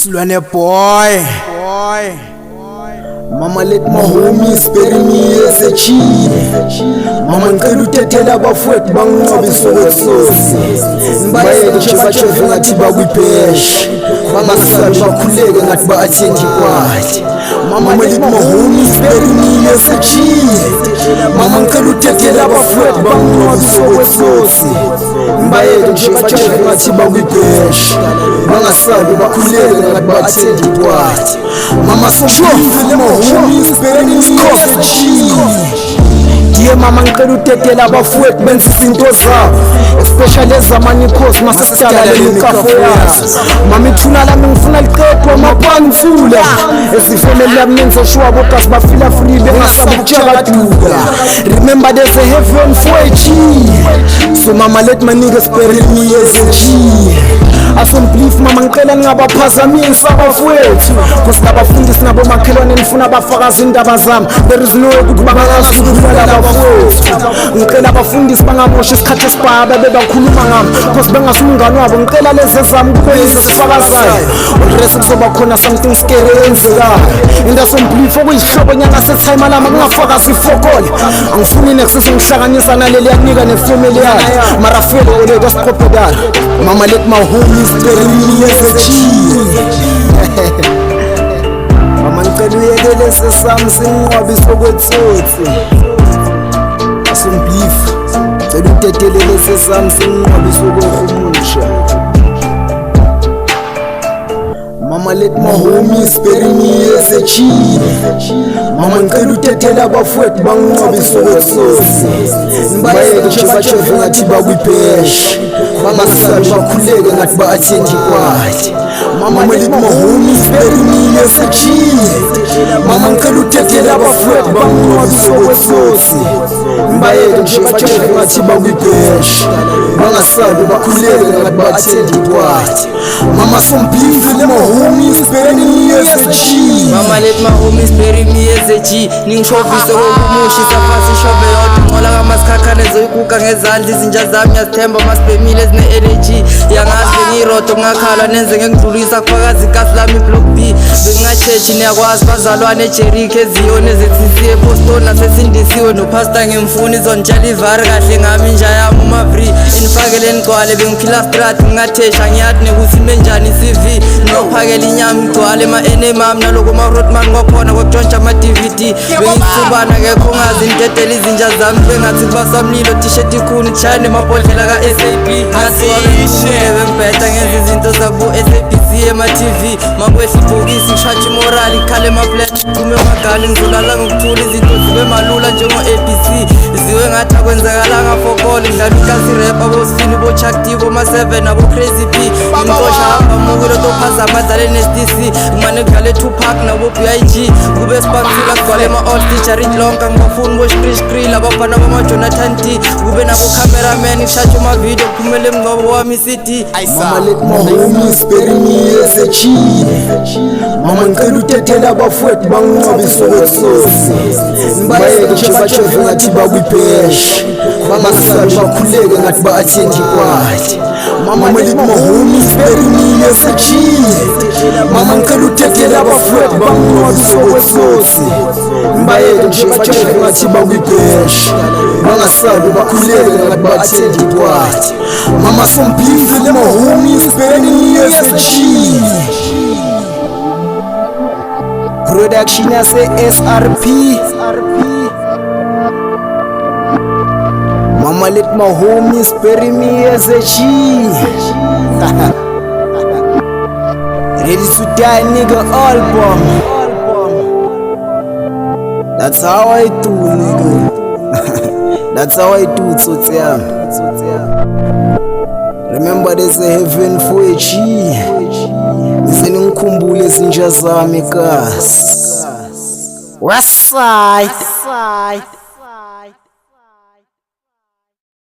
Silwane boy. Mama let my homies bury me as a cheat. Mama ngicela uthethela abafowethu banginqobe isokotsosi. Mbaye ngisho ngathi bakuyibhesh. Bangasabi bakhuleke ngathi ba-attend kwathi. Mama let my homies bury me as a cheat. Mama ngicela uthethela abafowethu banginqobe isokotsosi. Mbaye ngisho ngathi bakuyibhesh. Bangasabi bakhuleke ngathi ba-attend kwathi. Mama so homies burning coffee. Yeah mama ngicela uthethela abafowethu benza izinto zabo, especially ezamanye ikhosi masesitshala lemikafo yazo. Mama ithuna lami ngifuna liqedwe amapani mfula ezifemeli lami nenze sure kodwa sibafila free bengasabi ukutshela duka. Remember there's a heaven for a G. So mama let my niggas bury me as a G. Asomblief mama ngicela ningabaphazamisi abafowethu, cause nabafundisi nabomakhelwane nifuna abafakazi indaba zami. There is no way ukuthi bangakasukela abafowethu. Ngicela abafundisi bangamosha isikhathi esibhaba bebakhuluma ngami, cause bengasumngane wabo. Ngicela lezi zami kube izosifakazayo, udress kuzoba khona something scary eyenzekayo. Indasomblief okuyihlobo nyanga setime lama kungafakazi ifokole. Angifuni nexus ngihlanganyisa naleli yanika nefamily yakhe, mara felo oleka siqophekala. Mama let my homies bury me as a G. Mama ngicela uyekele sesami sinqobe isokotsosi. Asomblief ngicela utetelele sesami sinqobe isokohumusha. Mama let my homies bury me as a G. Mama ngicela uthethela abafowethu banginqobe isokotsosi. Mbaye ngisho ngathi bakuyibhesh. Bangasabi bakhuleke ngathi ba-attend kwathi. Mama let my homies bury me as a G. Mama ngicela uthethela abafowethu banginqobe isokotsosi. Mbaye ngisho ngathi bakuyibhesh. Bangasabi bakhuleke ngathi ba-attend kwathi. Mama somblief let my homies bury me as a G. Mama let my homies bury me as a G. Ningishobise kokumusha isafasi ishobe yodwa ngola kamasikakhane zoyikuka ngezandla izinja zami ngiyazithemba masibemile ezine-energy. Yangazi bengiyirodo ngakhala nenze ngengidlulisa kufakazi ikasi lami block B. Bengingachechi niyakwazi bazalwane ejerikho eziyoni ezethisiye ePostone nasesindisiwe nophasta ngimfuna izongitshela ivari kahle ngami inja yami umavri. Inifakele nigcwale bengiphila strat ngingathesha ngiyathi nekuthi menjani CV. Nophakela inyama igcwale ema-NM ami naloko ma-roadman kwakhona kwakutshontsha ama-DVD. Bengisumbana kekho ngazi ngidedela izinja zami bengathi kubasamlilo t-shirt ikhuni kushaya nemabhodlela ka-SAP. Ngasiwa bengiphumule bengibheda ngenza izinto zakubo-SABC ema-TV. Mangikwehla ibhokisi ngishatsha imorali ikhale emaplan kume emagali ngizolala ngokuthula izinto zibe malula njengo-ABC. Ziwe ngathi akwenzakalanga fokole ngidlala ikasi rap abosifini bochakti boma-7 nabo-Crazy P. Ngimxosha hamba mukilo tophazama adlale ne-STC. Ngimane kudlale Tupac nabo-BIG kube sibathula kugcwale ema-all stitcher lonka ngibafuni boshkrishkril abafana bama-Jonathan T. Kube nabo-cameraman ngishatsha umavidiyo kuphumele mngcobo wami i-CD. Mama let my homies bury me as a G. Mama ngicela uthethela abafowethu banginqobe isokotsosi. Mbaye ngisho ngathi bakuyibhesh. Bangasabi bakhuleke ngathi ba-attend kwathi. Mama let my homies bury me as a G. Mama ngicela uthethela abafowethu banginqobe isokotsosi. Mbaye ngisho ngathi bakuyibhesh. Bangasabi bakhuleke ngathi ba-attend kwathi. Mama somblief let my homies bury me as a G. Production yase-SRP. Mama let my homies bury me as a G. Ready to die nigga album. That's how I do nigga. That's how I do Tsotsiyam. Remember there's a heaven for a G. Ngize ngikhumbule izinja zami kasi. West side.